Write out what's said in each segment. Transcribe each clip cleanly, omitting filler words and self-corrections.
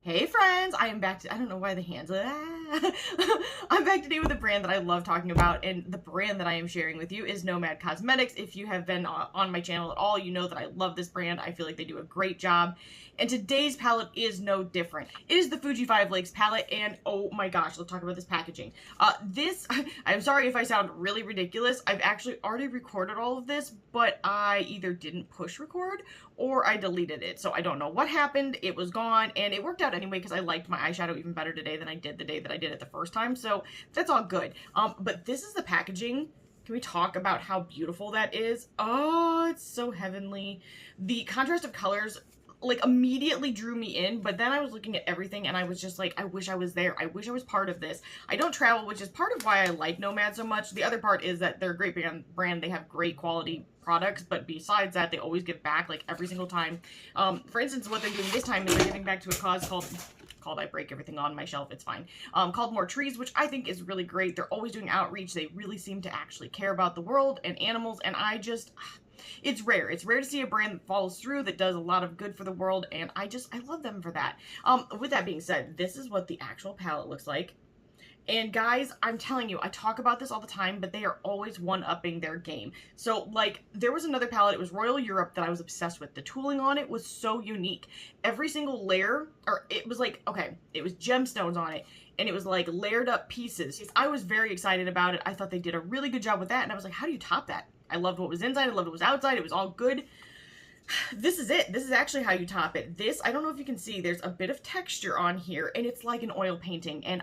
Hey friends, I am back to, I don't know why the hands are, I'm back today with a brand that I love talking about, and the brand that I am sharing with you is Nomad Cosmetics. If you have been on my channel at all, you know that I love this brand. I feel like they do a great job, and today's palette is no different. It is the Fuji 5 Lakes palette, and oh my gosh, let's talk about this packaging. I'm sorry if I sound really ridiculous. I've actually already recorded all of this, but I either didn't push record or I deleted it, so I don't know what happened. It was gone, and it worked out anyway because I liked my eyeshadow even better today than I did the day that I did it the first time, so that's all good. But this is the packaging. Can we talk about how beautiful that is? Oh, it's so heavenly. The contrast of colors like immediately drew me in, but then I was looking at everything and I was just like, I wish I was there. I wish I was part of this. I don't travel, which is part of why I like Nomad so much. The other part is that they're a great brand. They have great quality products, but besides that, they always give back, like every single time. For instance, what they're doing this time is they're giving back to a cause called I break everything on my shelf, it's fine, called More Trees, which I think is really great. They're always doing outreach. They really seem to actually care about the world and animals, and it's rare. It's rare to see a brand that follows through, that does a lot of good for the world, and I love them for that. With that being said, this is what the actual palette looks like. And guys, I'm telling you, I talk about this all the time, but they are always one-upping their game. So, like, there was another palette, it was Royal Europe, that I was obsessed with. The tooling on it was so unique. Every single layer, or it was like, okay, it was gemstones on it, and it was like layered up pieces. I was very excited about it. I thought they did a really good job with that, and I was like, how do you top that? I loved what was inside, I loved what was outside, it was all good. This is it. This is actually how you top it. This, I don't know if you can see, there's a bit of texture on here, and it's like an oil painting, and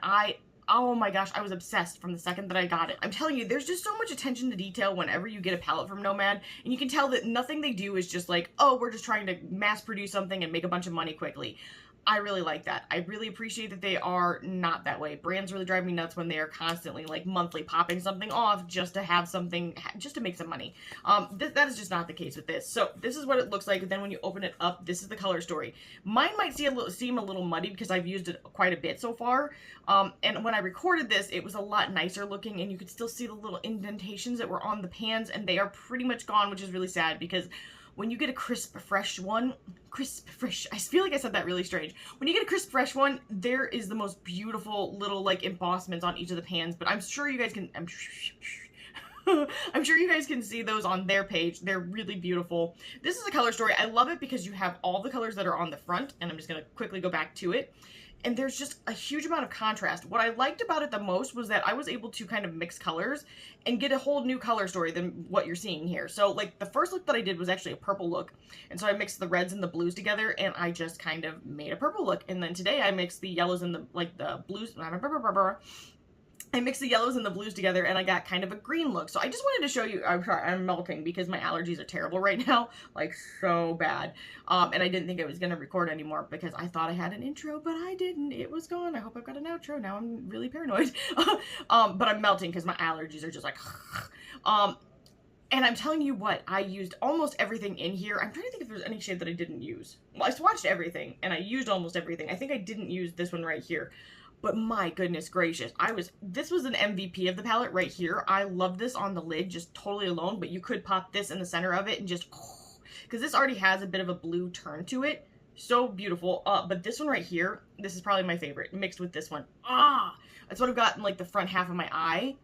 oh my gosh, I was obsessed from the second that I got it. I'm telling you, there's just so much attention to detail whenever you get a palette from Nomad, and you can tell that nothing they do is just like, oh, we're just trying to mass produce something and make a bunch of money quickly. I really like that. I really appreciate that they are not that way. Brands really drive me nuts when they are constantly like monthly popping something off just to have something, just to make some money. That is just not the case with this. So this is what it looks like. Then when you open it up, this is the color story. Mine might seem a little muddy because I've used it quite a bit so far. And when I recorded this, it was a lot nicer looking, and you could still see the little indentations that were on the pans, and they are pretty much gone, which is really sad because when you get a crisp, fresh one, I feel like I said that really strange. When you get a crisp, fresh one, there is the most beautiful little, like, embossments on each of the pans, but I'm sure you guys can, I'm sure you guys can see those on their page. They're really beautiful. This is a color story. I love it because you have all the colors that are on the front, and I'm just going to quickly go back to it. And there's just a huge amount of contrast. What I liked about it the most was that I was able to kind of mix colors and get a whole new color story than what you're seeing here. So, like, the first look that I did was actually a purple look. And so I mixed the reds and the blues together, and I just kind of made a purple look. And then today I mixed the yellows and the blues. I mixed the yellows and the blues together, and I got kind of a green look. So I just wanted to show you, I'm sorry, I'm melting because my allergies are terrible right now, like so bad. And I didn't think I was going to record anymore because I thought I had an intro, but I didn't. It was gone. I hope I've got an outro. Now I'm really paranoid. But I'm melting because my allergies are just like, and I'm telling you what, I used almost everything in here. I'm trying to think if there's any shade that I didn't use. Well, I swatched everything, and I used almost everything. I think I didn't use this one right here. But my goodness gracious, this was an MVP of the palette right here. I love this on the lid, just totally alone, but you could pop this in the center of it and just, because this already has a bit of a blue turn to it. So beautiful. But this one right here, this is probably my favorite, mixed with this one. That's what I've got in like the front half of my eye.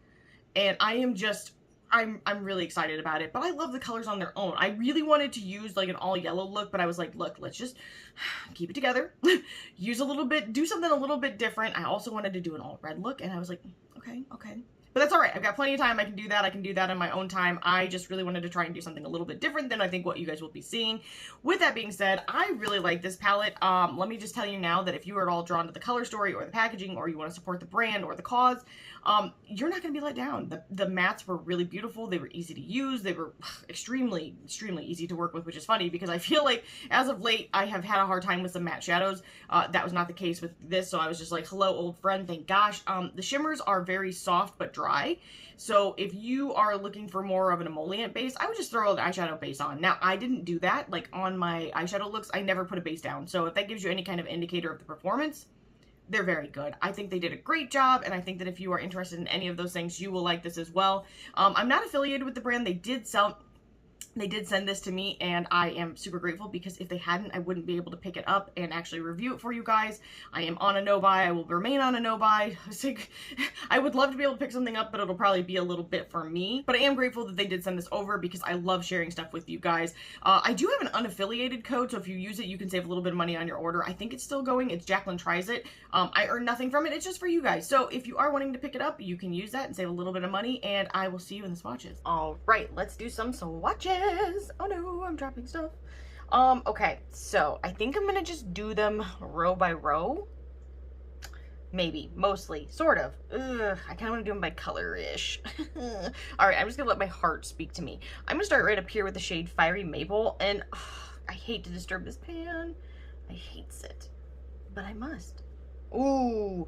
And I am just, I'm really excited about it, but I love the colors on their own. I really wanted to use like an all yellow look, but I was like, look, let's just keep it together, use a little bit, do something a little bit different. I also wanted to do an all red look, and I was like, okay. But that's all right. I've got plenty of time. I can do that. I can do that in my own time. I just really wanted to try and do something a little bit different than I think what you guys will be seeing. With that being said, I really like this palette. Let me just tell you now that if you are at all drawn to the color story or the packaging, or you want to support the brand or the cause, you're not going to be let down. The mattes were really beautiful. They were easy to use. They were extremely, extremely easy to work with, which is funny because I feel like as of late, I have had a hard time with some matte shadows. That was not the case with this, so I was just like, hello, old friend, thank gosh. The shimmers are very soft but dry. So if you are looking for more of an emollient base, I would just throw an eyeshadow base on. Now, I didn't do that. Like on my eyeshadow looks, I never put a base down. So if that gives you any kind of indicator of the performance, they're very good. I think they did a great job, and I think that if you are interested in any of those things, you will like this as well. I'm not affiliated with the brand. They did sell They did send this to me, and I am super grateful, because if they hadn't, I wouldn't be able to pick it up and actually review it for you guys. I am on a no-buy. I will remain on a no-buy. I would love to be able to pick something up, but it'll probably be a little bit for me. But I am grateful that they did send this over, because I love sharing stuff with you guys. I do have an unaffiliated code, so if you use it, you can save a little bit of money on your order. I think it's still going. It's Jacqueline Tries It. I earn nothing from it. It's just for you guys. So if you are wanting to pick it up, you can use that and save a little bit of money, and I will see you in the swatches. All right, let's do some swatches. Oh no, I'm dropping stuff. Okay, so I think I'm gonna just do them row by row. Maybe, mostly, sort of. Ugh, I kind of want to do them by color-ish. All right, I'm just gonna let my heart speak to me. I'm gonna start right up here with the shade Fiery Maple, and I hate to disturb this pan. I hates it, but I must. Ooh,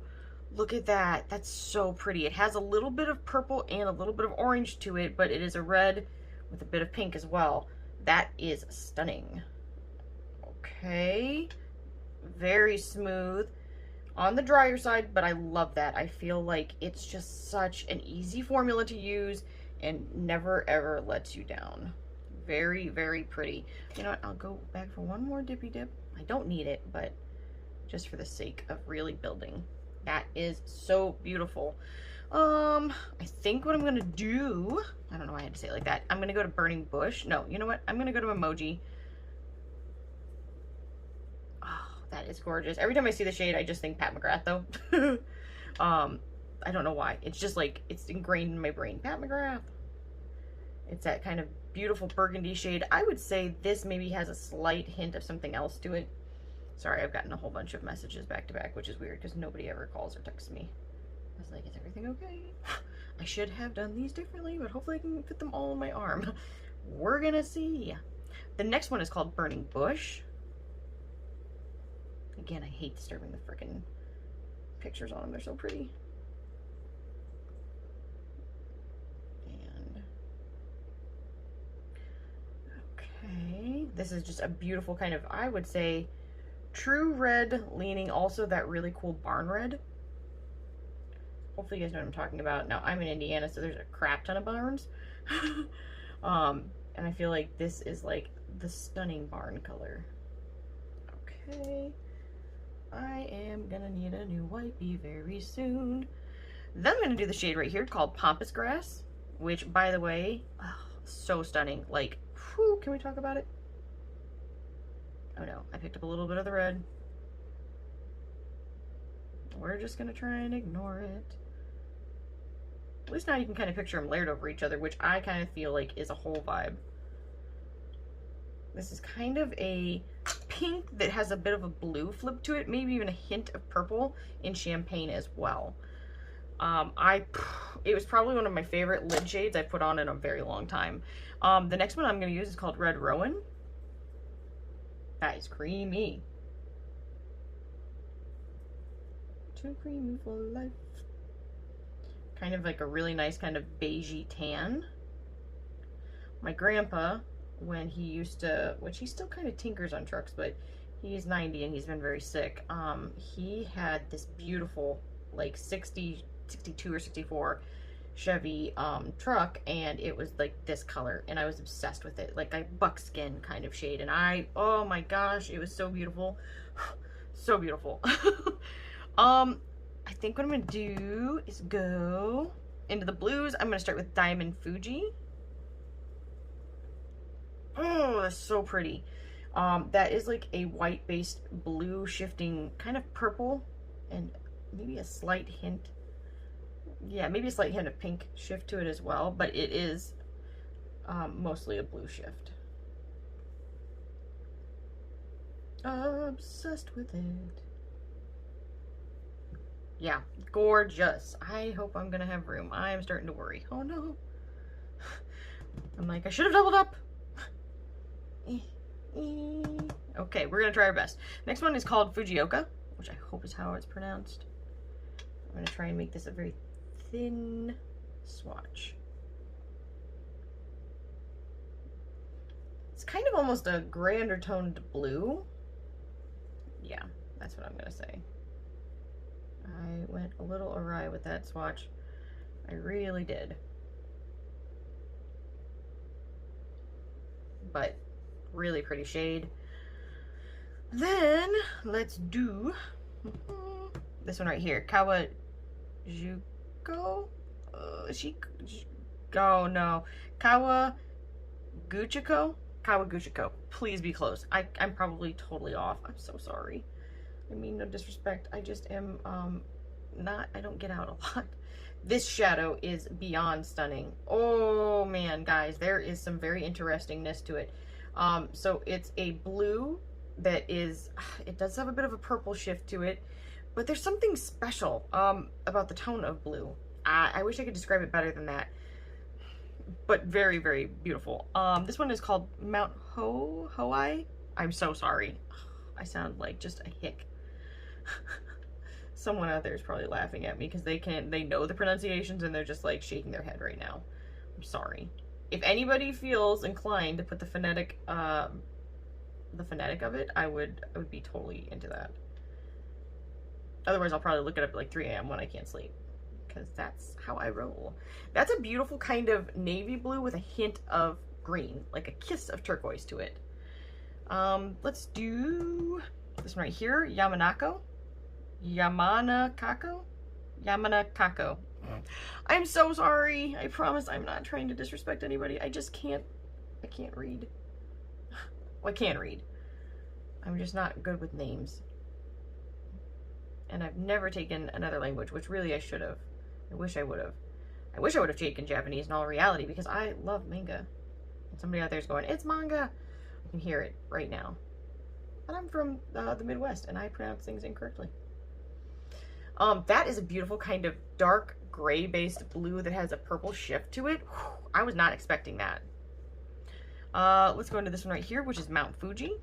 look at that. That's so pretty. It has a little bit of purple and a little bit of orange to it, but it is a red with a bit of pink as well. That is stunning. Okay. Very smooth. On the drier side, but I love that. I feel like it's just such an easy formula to use and never ever lets you down. Very, very pretty. You know what? I'll go back for one more dippy dip. I don't need it, but just for the sake of really building. That is so beautiful. I think what I'm gonna do, I don't know why I had to say it like that. I'm gonna go to Burning Bush. No, you know what? I'm gonna go to Emoji. Oh, that is gorgeous. Every time I see the shade, I just think Pat McGrath though. I don't know why. It's just like, it's ingrained in my brain. Pat McGrath. It's that kind of beautiful burgundy shade. I would say this maybe has a slight hint of something else to it. Sorry, I've gotten a whole bunch of messages back to back, which is weird because nobody ever calls or texts me. I was like, is everything okay? I should have done these differently, but hopefully I can fit them all on my arm. We're gonna see. The next one is called Burning Bush. Again, I hate disturbing the freaking pictures on them. They're so pretty. And okay, this is just a beautiful kind of, I would say, true red, leaning also that really cool barn red. Hopefully you guys know what I'm talking about. Now, I'm in Indiana, so there's a crap ton of barns. And I feel like this is like the stunning barn color. Okay. I am gonna need a new wipey very soon. Then I'm gonna do the shade right here called Pampas Grass, which, by the way, oh, so stunning. Like, whew, can we talk about it? Oh no, I picked up a little bit of the red. We're just gonna try and ignore it. At least now you can kind of picture them layered over each other, which I kind of feel like is a whole vibe. This is kind of a pink that has a bit of a blue flip to it, maybe even a hint of purple in champagne as well. It was probably one of my favorite lid shades I put on in a very long time. The next one I'm going to use is called Red Rowan. That is creamy. Too creamy for life. Kind of like a really nice kind of beigey tan. My grandpa, when he used to, which he still kind of tinkers on trucks, but he's 90 and he's been very sick. He had this beautiful like 62 or 64 Chevy truck, and it was like this color, and I was obsessed with it, like a buckskin kind of shade, and oh my gosh, it was so beautiful. So beautiful. I think what I'm gonna do is go into the blues. I'm gonna start with Diamond Fuji. Oh, that's so pretty. That is like a white based blue shifting kind of purple and maybe a slight hint, yeah, maybe a slight hint of pink shift to it as well, but it is mostly a blue shift. Obsessed with it. Yeah, gorgeous. I hope I'm gonna have room. I'm starting to worry. Oh no. I'm like, I should have doubled up. Okay, we're gonna try our best. Next one is called Fujioka, which I hope is how it's pronounced. I'm gonna try and make this a very thin swatch. It's kind of almost a gray undertoned blue. Yeah, that's what I'm gonna say. I went a little awry with that swatch. I really did. but really pretty shade. Then let's do this one right here, Kawaguchi. Oh no, Kawaguchiko. Please be close. I'm probably totally off. I'm so sorry. I mean no disrespect. I just am I don't get out a lot. This shadow is beyond stunning. Oh man, guys, there is some very interestingness to it. So it's a blue that is, it does have a bit of a purple shift to it, but there's something special about the tone of blue. I wish I could describe it better than that, but very, very beautiful. This one is called Mount Hawaii. I'm so sorry. I sound like just a hick. Someone out there is probably laughing at me because they know the pronunciations and they're just like shaking their head right now. I'm sorry. If anybody feels inclined to put the phonetic of it, I would be totally into that. Otherwise, I'll probably look it up at like 3 a.m. when I can't sleep, because that's how I roll. That's a beautiful kind of navy blue with a hint of green, like a kiss of turquoise to it. Let's do this one right here, Yamanako. I'm so sorry. I promise I'm not trying to disrespect anybody. I just can't, I can't read. Well, I can read. I'm just not good with names. And I've never taken another language, which really I should have. I wish I would have. I wish I would have taken Japanese in all reality, because I love manga. And somebody out there is going, it's manga. I can hear it right now. But I'm from the Midwest, and I pronounce things incorrectly. That is a beautiful kind of dark gray-based blue that has a purple shift to it. Whew, I was not expecting that. Let's go into this one right here, which is Mount Fuji.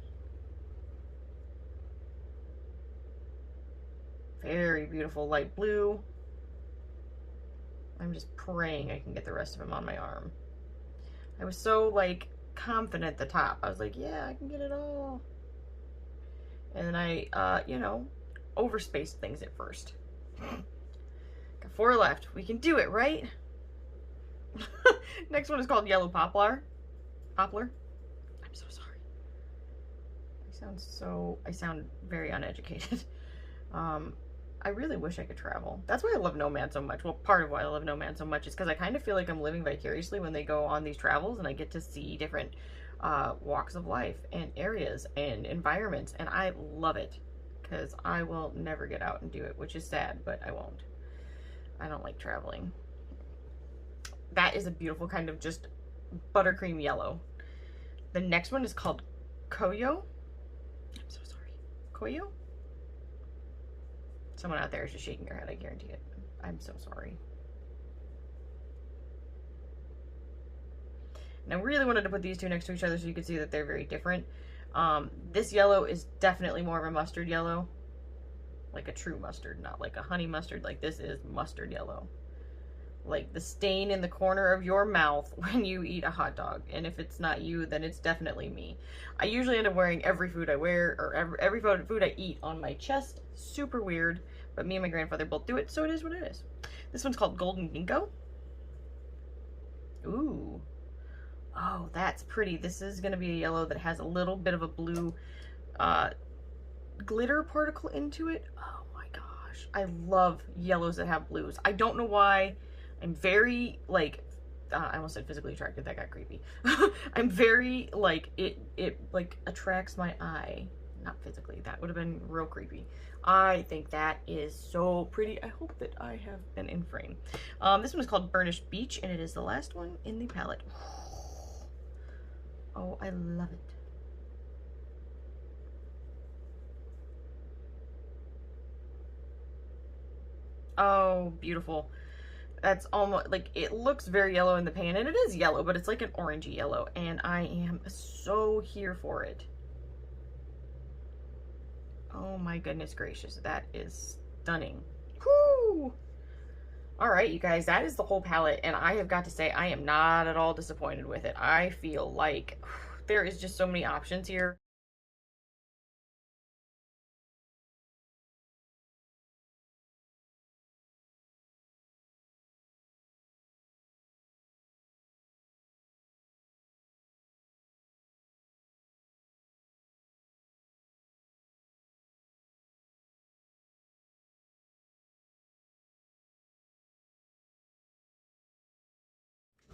Very beautiful light blue. I'm just praying I can get the rest of him on my arm. I was so, like, confident at the top. I was like, yeah, I can get it all. And then I, you know, overspaced things at first. Got 4 left. We can do it, right? Next one is called Yellow Poplar. I'm so sorry. I sound very uneducated. I really wish I could travel. That's why I love Nomad so much. Well, part of why I love Nomad so much is because I kind of feel like I'm living vicariously when they go on these travels, and I get to see different walks of life and areas and environments, and I love it because I will never get out and do it, which is sad, but I won't. I don't like traveling. That is a beautiful kind of just buttercream yellow. The next one is called Koyo. I'm so sorry. Koyo? Someone out there is just shaking their head, I guarantee it. I'm so sorry. And I really wanted to put these two next to each other so you could see that they're very different. This yellow is definitely more of a mustard yellow. Like a true mustard, not like a honey mustard. Like, this is mustard yellow. Like the stain in the corner of your mouth when you eat a hot dog. And if it's not you, then it's definitely me. I usually end up wearing every food I wear, or every food I eat on my chest. Super weird, but me and my grandfather both do it, so it is what it is. This one's called Golden Ginkgo. Ooh. Oh, that's pretty. This is going to be a yellow that has a little bit of a blue glitter particle into it. Oh my gosh. I love yellows that have blues. I don't know why. I'm very, like, I almost said physically attracted. That got creepy. I'm very, like, it like, attracts my eye. Not physically. That would have been real creepy. I think that is so pretty. I hope that I have been in frame. This one is called Burnished Beach, and it is the last one in the palette. Oh, I love it. Oh, beautiful. That's almost, like, it looks very yellow in the pan, and it is yellow, but it's like an orangey yellow, and I am so here for it. Oh my goodness gracious, that is stunning. Whoo! Alright, you guys, that is the whole palette, and I have got to say, I am not at all disappointed with it. I feel like there is just so many options here.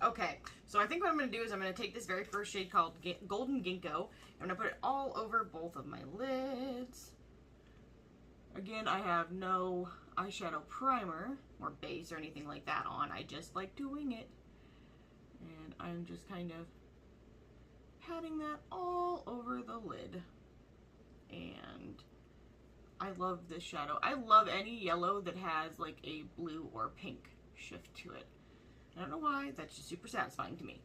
Okay, so I think what I'm going to do is I'm going to take this very first shade called Golden Ginkgo. I'm going to put it all over both of my lids. Again, I have no eyeshadow primer or base or anything like that on. I just like doing it. And I'm just kind of patting that all over the lid. And I love this shadow. I love any yellow that has like a blue or pink shift to it. I don't know why, that's just super satisfying to me.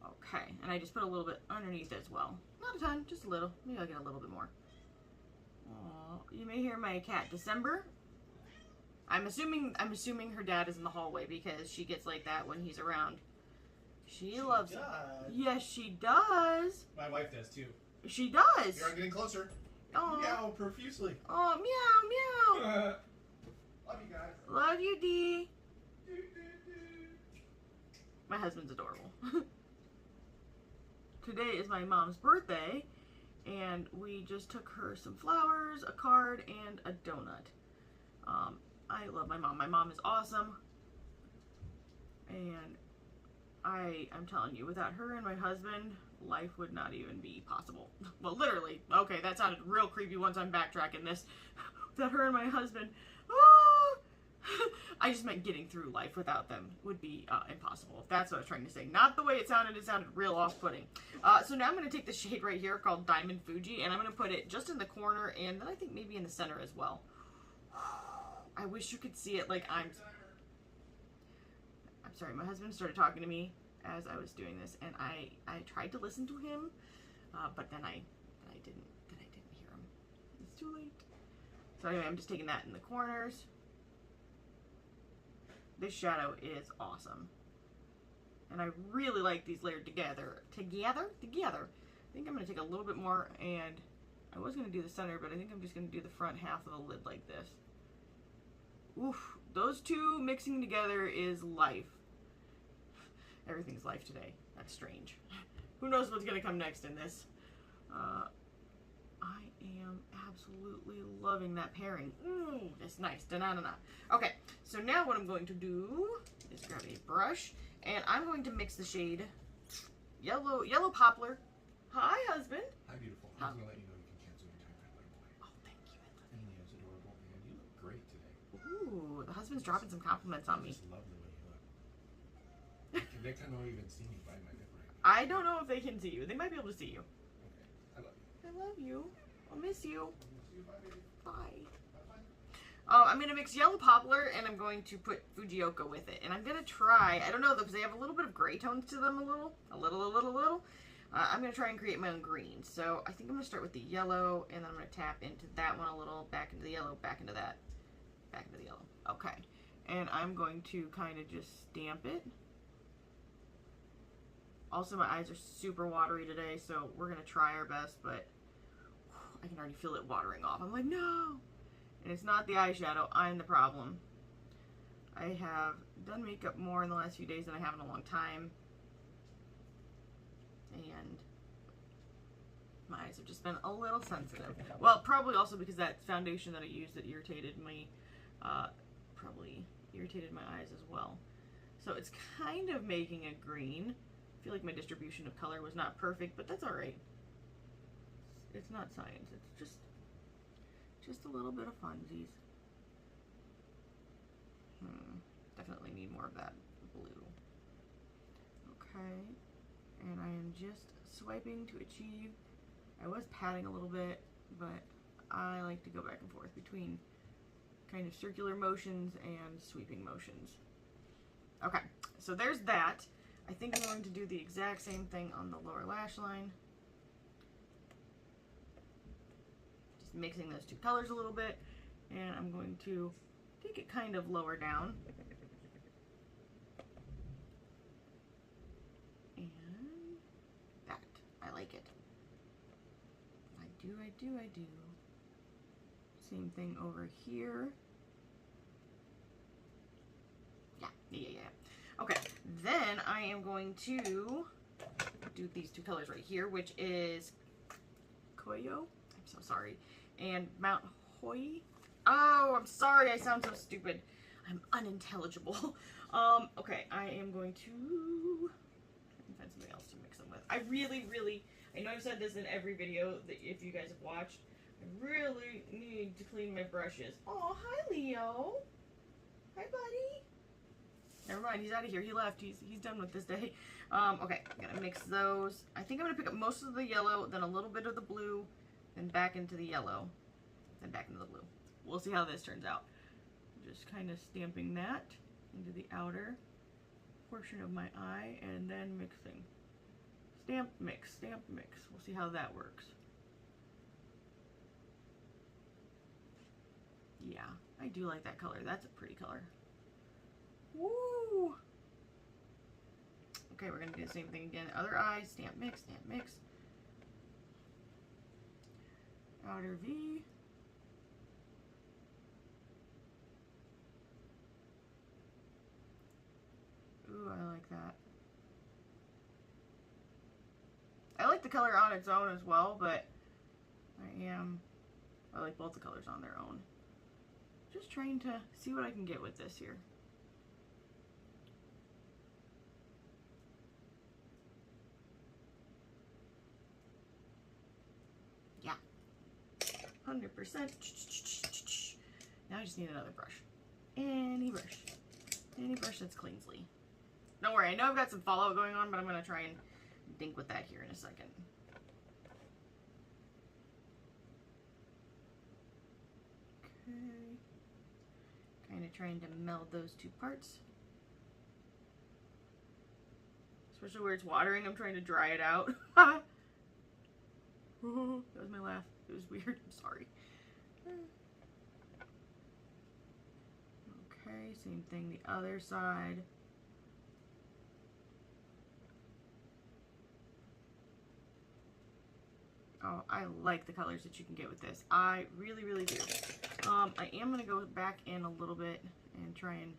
Okay, and I just put a little bit underneath as well. Not a ton, just a little. Maybe I'll get a little bit more. Oh, you may hear my cat December. I'm assuming her dad is in the hallway because she gets like that when he's around. She loves it. Yes, she does. My wife does too. She does. Here, I'm getting closer. Aww. Meow profusely. Oh, meow, meow. Love you guys. Love you, Dee. My husband's adorable. Today is my mom's birthday, and we just took her some flowers, a card, and a donut. I love my mom. My mom is awesome, and I'm telling you, without her and my husband, life would not even be possible. Well, literally. Okay, that sounded real creepy once I'm backtracking this. Without her and my husband, I just meant getting through life without them would be impossible. If that's what I was trying to say. Not the way it sounded real off-putting. So now I'm going to take the shade right here called Diamond Fuji, and I'm going to put it just in the corner, and then I think maybe in the center as well. I wish you could see it like I'm sorry, my husband started talking to me as I was doing this, and I tried to listen to him, but then I didn't hear him. It's too late. So anyway, I'm just taking that in the corners. This shadow is awesome. And I really like these layered together. Together? I think I'm going to take a little bit more, and I was going to do the center, but I think I'm just going to do the front half of the lid like this. Oof. Those two mixing together is life. Everything's life today. That's strange. Who knows what's going to come next in this? I am absolutely loving that pairing. Ooh, it's nice. Da-na-na-na. Okay, so now what I'm going to do is grab a brush, and I'm going to mix the shade Yellow Poplar. Hi, husband. Hi, beautiful. I was going to let you know you can cancel your time right away. Oh, thank you. And Leo's adorable, and you look great today. Ooh, the husband's dropping some compliments on me. I just love the way you look. They can't even see me by my lip right now. I don't know if they can see you. They might be able to see you. Okay, I love you. I love you. I'll miss you. Bye, baby. Bye. I'm going to mix Yellow Poplar, and I'm going to put Fujioka with it. And I'm going to try, I don't know, because they have a little bit of gray tones to them, a little. I'm going to try and create my own green. So I think I'm going to start with the yellow, and then I'm going to tap into that one a little, back into the yellow, back into that, back into the yellow. Okay. And I'm going to kind of just stamp it. Also, my eyes are super watery today, so we're going to try our best, but I can already feel it watering off. I'm like, no! And it's not the eyeshadow, I'm the problem. I have done makeup more in the last few days than I have in a long time. And my eyes have just been a little sensitive. Well, probably also because that foundation that I used that irritated me, probably irritated my eyes as well. So it's kind of making a green. I feel like my distribution of color was not perfect, but that's alright. It's not science, it's just a little bit of funsies. Definitely need more of that blue. Okay, and I am just swiping to achieve. I was patting a little bit, but I like to go back and forth between kind of circular motions and sweeping motions. Okay, so there's that. I think I'm going to do the exact same thing on the lower lash line. Just mixing those two colors a little bit, and I'm going to take it kind of lower down. And that, I like it. I do. Same thing over here. Yeah. Okay, then I am going to do these two colors right here, which is Koyo, I'm so sorry, and Mount Hoi. Oh, I'm sorry, I sound so stupid. I'm unintelligible. Okay, I am going to find something else to mix them with. I really, I know I've said this in every video that if you guys have watched, I really need to clean my brushes. Oh, hi, Leo. Hi, buddy. Never mind, he's out of here. He left. He's done with this day. Okay, I'm gonna mix those. I think I'm gonna pick up most of the yellow, then a little bit of the blue, then back into the yellow, then back into the blue. We'll see how this turns out. Just kind of stamping that into the outer portion of my eye and then mixing. Stamp, mix, stamp, mix. We'll see how that works. Yeah, I do like that color. That's a pretty color. Woo! Okay, we're gonna do the same thing again. Other eye, stamp, mix, stamp, mix. Outer V. Ooh, I like that. I like the color on its own as well, but I like both the colors on their own. Just trying to see what I can get with this here. Yeah. 100%. Now I just need another brush. Any brush. Any brush that's cleansly. Don't worry, I know I've got some fallout going on, but I'm going to try and dink with that here in a second. Okay. Kind of trying to meld those two parts. Especially where it's watering, I'm trying to dry it out. That was my laugh. It was weird. I'm sorry. Okay, same thing the other side. Oh, I like the colors that you can get with this. I really, really do. I am going to go back in a little bit and try and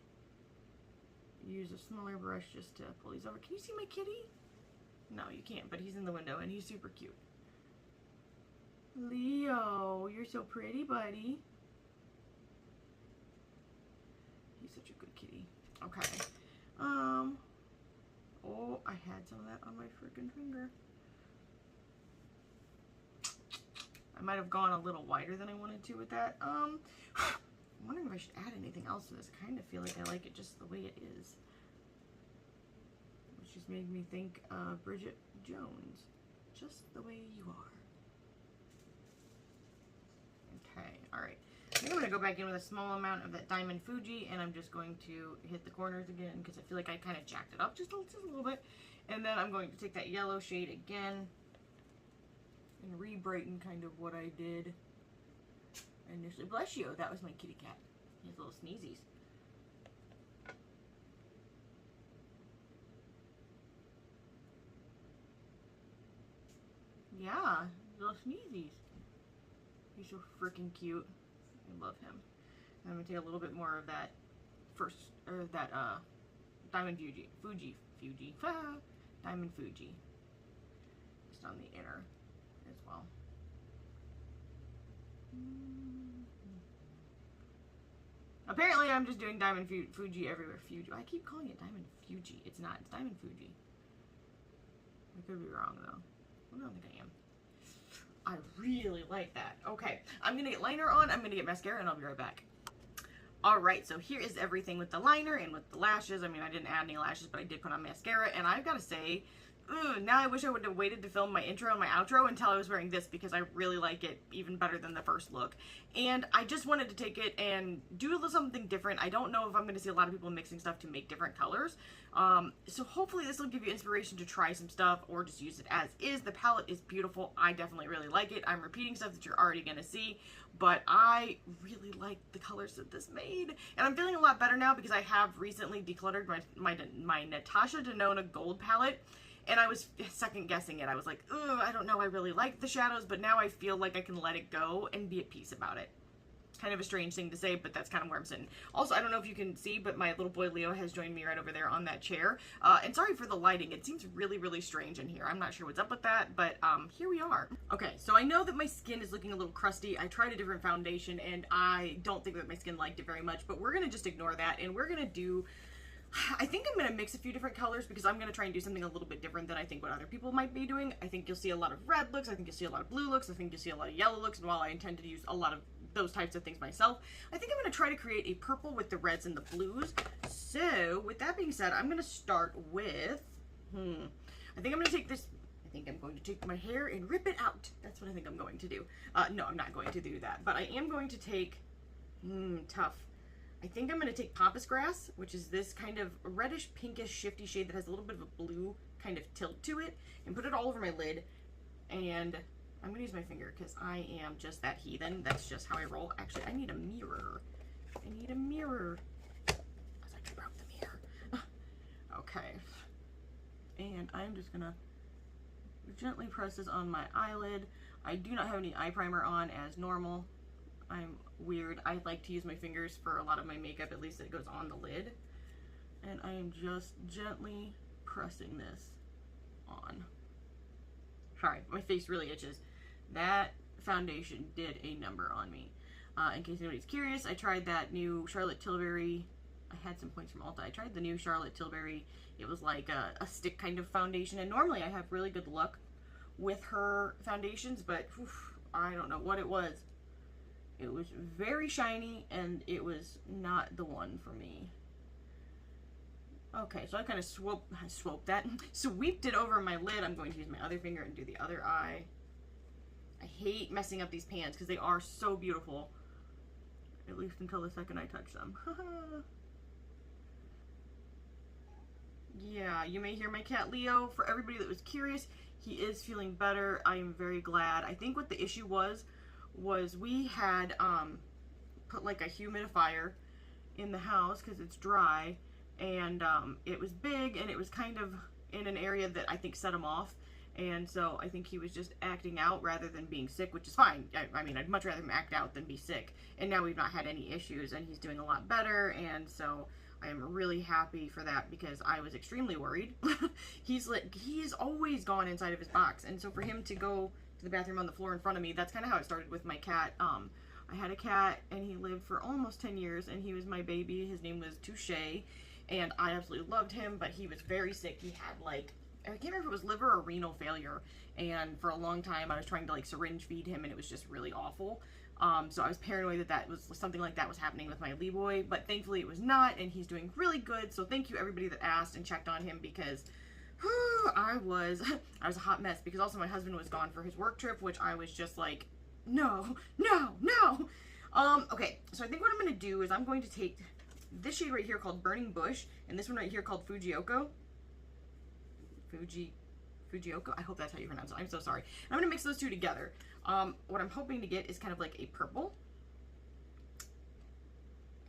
use a smaller brush just to pull these over. Can you see my kitty? No, you can't, but he's in the window and he's super cute. Leo, you're so pretty, buddy. He's such a good kitty. Okay. Oh, I had some of that on my freaking finger. I might have gone a little wider than I wanted to with that. I'm wondering if I should add anything else to this. I kind of feel like I like it just the way it is. Which just made me think of Bridget Jones. Just the way you are. Okay, alright. I think I'm going to go back in with a small amount of that Diamond Fuji, and I'm just going to hit the corners again, because I feel like I kind of jacked it up just a little bit. And then I'm going to take that yellow shade again, and re-brighten kind of what I did initially. Bless you, that was my kitty cat. He has little sneezies. Yeah, little sneezies. He's so freaking cute. I love him. And I'm gonna take a little bit more of that Diamond Fuji. Diamond Fuji. Just on the inner as well. Apparently I'm just doing Diamond Fuji everywhere. Fuji. I keep calling it Diamond Fuji. It's not. It's Diamond Fuji. I could be wrong though. I don't think I am. I really like that. Okay, I'm gonna get liner on, I'm gonna get mascara, and I'll be right back. Alright, so here is everything with the liner and with the lashes. I mean, I didn't add any lashes, but I did put on mascara, and I've gotta say, now I wish I would have waited to film my intro and my outro until I was wearing this, because I really like it even better than the first look. And I just wanted to take it and do a little something different. I don't know if I'm going to see a lot of people mixing stuff to make different colors. So hopefully this will give you inspiration to try some stuff or just use it as is. The palette is beautiful. I definitely really like it. I'm repeating stuff that you're already going to see, but I really like the colors that this made. And I'm feeling a lot better now because I have recently decluttered my Natasha Denona gold palette. And I was second guessing it. I was like, ugh, I don't know, I really like the shadows, but now I feel like I can let it go and be at peace about it. kind of a strange thing to say, but that's kind of where I'm sitting. Also, I don't know if you can see, but my little boy Leo has joined me right over there on that chair. And sorry for the lighting. It seems really, really strange in here. I'm not sure what's up with that, but here we are. Okay, so I know that my skin is looking a little crusty. I tried a different foundation, and I don't think that my skin liked it very much, but we're going to just ignore that, and we're going to do... I think I'm going to mix a few different colors because I'm going to try and do something a little bit different than I think what other people might be doing. I think you'll see a lot of red looks. I think you'll see a lot of blue looks. I think you'll see a lot of yellow looks. And while I intend to use a lot of those types of things myself, I think I'm going to try to create a purple with the reds and the blues. So with that being said, I'm going to start with, I think I'm going to take this, I think I'm going to take my hair and rip it out. That's what I think I'm going to do. No, I'm not going to do that, but I am going to take, tough. I think I'm going to take pampas grass, which is this kind of reddish, pinkish, shifty shade that has a little bit of a blue kind of tilt to it, and put it all over my lid. And I'm going to use my finger because I am just that heathen. That's just how I roll. Actually, I need a mirror. I need a mirror. Because I just broke the mirror. Okay. And I'm just going to gently press this on my eyelid. I do not have any eye primer on as normal. I'm weird. I like to use my fingers for a lot of my makeup, at least it goes on the lid. And I am just gently pressing this on. Sorry, my face really itches. That foundation did a number on me. In case anybody's curious, I tried that new Charlotte Tilbury. I had some points from Ulta. I tried the new Charlotte Tilbury. It was like a stick kind of foundation, and normally I have really good luck with her foundations, but I don't know what it was. It was very shiny, and it was not the one for me. Okay, so I kind of swept it over my lid. I'm going to use my other finger and do the other eye. I hate messing up these pans because they are so beautiful. At least until the second I touch them. Yeah, you may hear my cat Leo. For everybody that was curious, he is feeling better. I am very glad. I think what the issue was we had put like a humidifier in the house because it's dry, and it was big, and it was kind of in an area that I think set him off, and so I think he was just acting out rather than being sick, which is fine. I mean, I'd much rather him act out than be sick, and now we've not had any issues, and he's doing a lot better, and so I am really happy for that because I was extremely worried. He's always gone inside of his box, and so for him to go to the bathroom on the floor in front of me, that's kind of how it started with my cat. I had a cat, and he lived for almost 10 years, and he was my baby. His name was Touche, and I absolutely loved him, but he was very sick. He had, like, I can't remember if it was liver or renal failure, and for a long time I was trying to, like, syringe feed him, and it was just really awful. So I was paranoid that was something like that was happening with my Lee boy, but thankfully it was not, and he's doing really good. So thank you everybody that asked and checked on him, because I was a hot mess, because also my husband was gone for his work trip, which I was just like, no. Okay, so I think what I'm going to do is I'm going to take this shade right here called Burning Bush, and this one right here called Fujioko. Fujioko? I hope that's how you pronounce it. I'm so sorry. I'm going to mix those two together. What I'm hoping to get is kind of like a purple.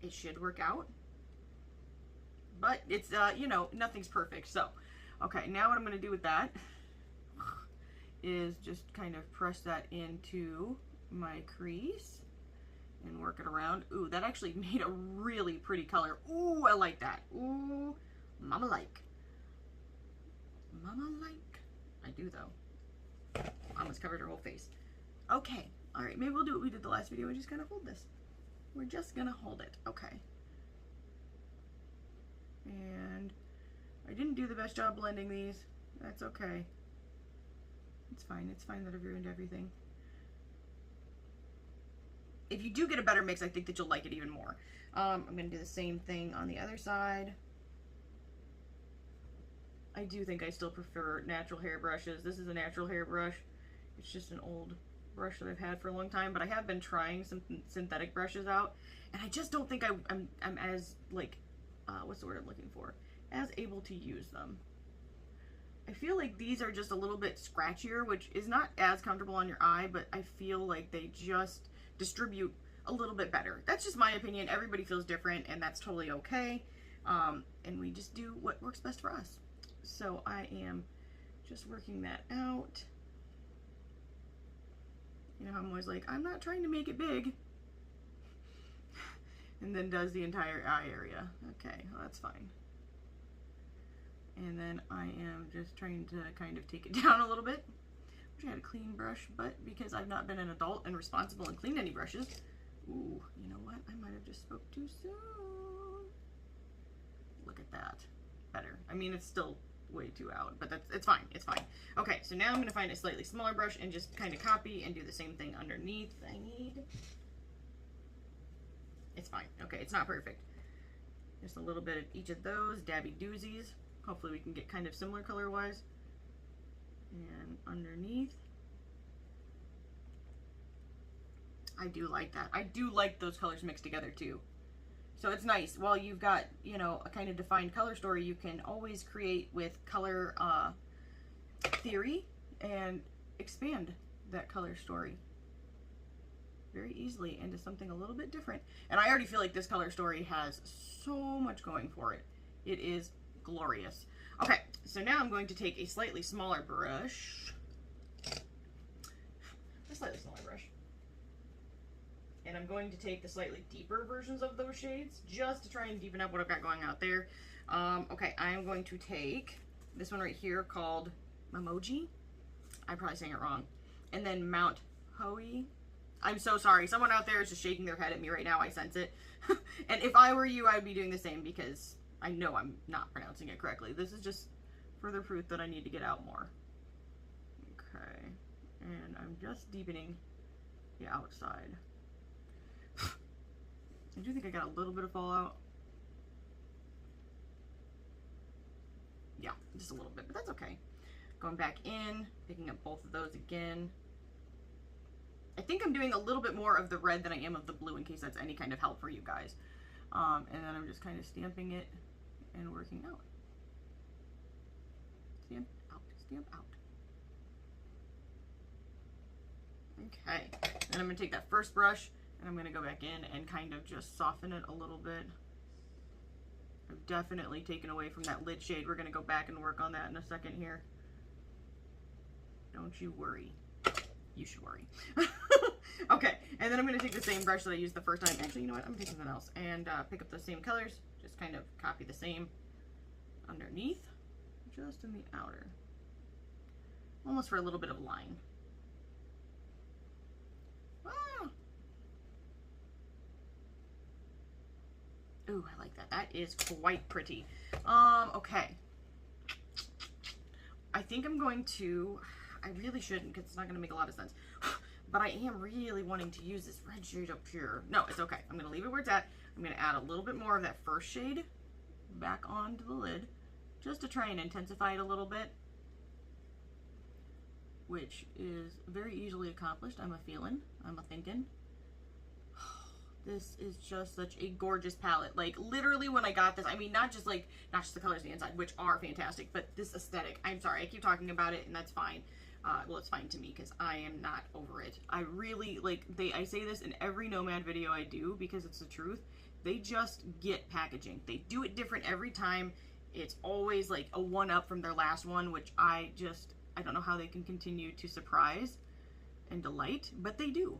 It should work out. But it's, you know, nothing's perfect. So, okay, now what I'm going to do with that is just kind of press that into my crease and work it around. Ooh, that actually made a really pretty color. Ooh, I like that. Ooh, mama like. Mama like. I do, though. Almost covered her whole face. Okay. All right. Maybe we'll do what we did the last video and just kind of hold this. We're just going to hold it. Okay. And I didn't do the best job blending these. That's okay. It's fine. It's fine that I've ruined everything. If you do get a better mix, I think that you'll like it even more. I'm going to do the same thing on the other side. I do think I still prefer natural hair brushes. This is a natural hair brush. It's just an old brush that I've had for a long time, but I have been trying some synthetic brushes out, and I just don't think I'm as, like, what's the word I'm looking for? As able to use them. I feel like these are just a little bit scratchier, which is not as comfortable on your eye, but I feel like they just distribute a little bit better. That's just my opinion. Everybody feels different, and that's totally okay. And we just do what works best for us. So I am just working that out. You know, I'm always like, I'm not trying to make it big. and then does the entire eye area. Okay, well, that's fine. And then I am just trying to kind of take it down a little bit. Wish I had a clean brush, but because I've not been an adult and responsible and cleaned any brushes, ooh, you know what? I might have just spoke too soon. Look at that. Better. I mean, it's still way too out, but it's fine. It's fine. Okay, so now I'm going to find a slightly smaller brush and just kind of copy and do the same thing underneath. It's fine. Okay, it's not perfect. Just a little bit of each of those dabby doozies. Hopefully we can get kind of similar color-wise. And underneath. I do like that. I do like those colors mixed together too. So it's nice. While you've got, you know, a kind of defined color story, you can always create with color theory and expand that color story very easily into something a little bit different. And I already feel like this color story has so much going for it. It is glorious. Okay, so now I'm going to take a slightly smaller brush. A slightly smaller brush. And I'm going to take the slightly deeper versions of those shades just to try and deepen up what I've got going out there. Okay, I'm going to take this one right here called Emoji. I'm probably saying it wrong. And then Mount Fuji. I'm so sorry. Someone out there is just shaking their head at me right now. I sense it. And if I were you, I would be doing the same because I know I'm not pronouncing it correctly. This is just further proof that I need to get out more. Okay. And I'm just deepening the outside. I do think I got a little bit of fallout. Yeah, just a little bit, but that's okay. Going back in, picking up both of those again. I think I'm doing a little bit more of the red than I am of the blue in case that's any kind of help for you guys. And then I'm just kind of stamping it and working out. Stamp out, stamp out. Okay, then I'm going to take that first brush and I'm going to go back in and kind of just soften it a little bit. I've definitely taken away from that lid shade. We're going to go back and work on that in a second here. Don't you worry. You should worry. Okay, and then I'm going to take the same brush that I used the first time. Actually, you know what? I'm going to take something else and pick up the same colors. Just kind of copy the same underneath, just in the outer. Almost for a little bit of line. Ah. Ooh, I like that. That is quite pretty. Okay. I think I'm going to... I really shouldn't because it's not going to make a lot of sense. But I am really wanting to use this red shade up here. No, it's okay. I'm going to leave it where it's at. I'm going to add a little bit more of that first shade back onto the lid just to try and intensify it a little bit, which is very easily accomplished. I'm a feeling. I'm a thinking. This is just such a gorgeous palette. Like, literally when I got this, I mean, not just the colors on the inside, which are fantastic, but this aesthetic. I'm sorry, I keep talking about it, and that's fine. Well, it's fine to me because I am not over it. I really, like, I say this in every Nomad video I do because it's the truth. They just get packaging. They do it different every time. It's always like a one-up from their last one, which I don't know how they can continue to surprise and delight, but they do.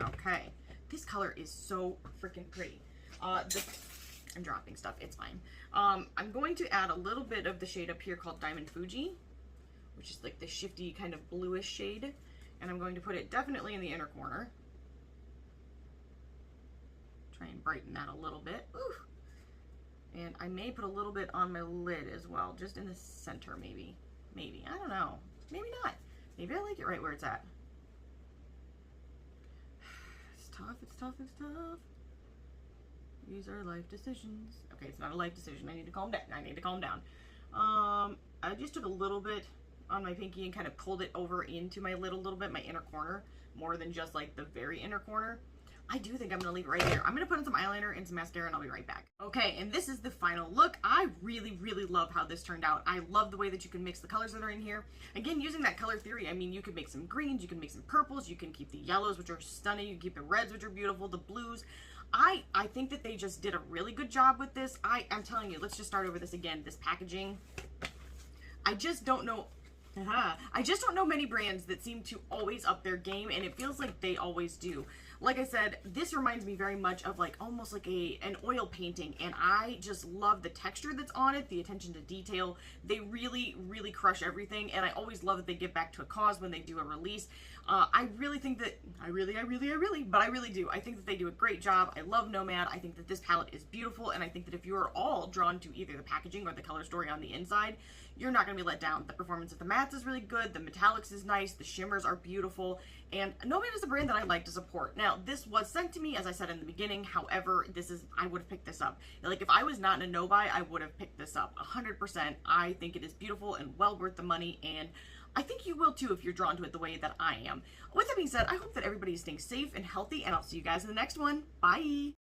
Okay. This color is so freaking pretty. I'm dropping stuff. It's fine. I'm going to add a little bit of the shade up here called Diamond Fuji, which is like the shifty kind of bluish shade. And I'm going to put it definitely in the inner corner. Try and brighten that a little bit. Ooh. And I may put a little bit on my lid as well, just in the center maybe. Maybe. I don't know. Maybe not. Maybe I like it right where it's at. Tough, it's tough, it's tough. These are life decisions. Okay, it's not a life decision. I need to calm down. I need to calm down. I just took a little bit on my pinky and kind of pulled it over into my lid a little bit, my inner corner, more than just like the very inner corner. I do think I'm going to leave it right here. I'm going to put on some eyeliner and some mascara and I'll be right back. Okay, and this is the final look. I really, really love how this turned out. I love the way that you can mix the colors that are in here. Again, using that color theory, I mean, you can make some greens, you can make some purples, you can keep the yellows, which are stunning, you can keep the reds, which are beautiful, the blues. I think that they just did a really good job with this. I'm telling you, let's just start over this again. This packaging, I just don't know. I just don't know many brands that seem to always up their game, and it feels like they always do. Like I said, this reminds me very much of like almost like an oil painting, and I just love the texture that's on it, the attention to detail. They really, really crush everything, and I always love that they give back to a cause when they do a release. I really think that, I really do. I think that they do a great job. I love Nomad. I think that this palette is beautiful, and I think that if you are all drawn to either the packaging or the color story on the inside, you're not going to be let down. The performance of the mattes is really good. The metallics is nice. The shimmers are beautiful. And Nomad is a brand that I like to support. Now, this was sent to me, as I said in the beginning. However, I would have picked this up. Like, if I was not in a no-buy, I would have picked this up. 100%. I think it is beautiful and well worth the money. And I think you will too if you're drawn to it the way that I am. With that being said, I hope that everybody is staying safe and healthy. And I'll see you guys in the next one. Bye.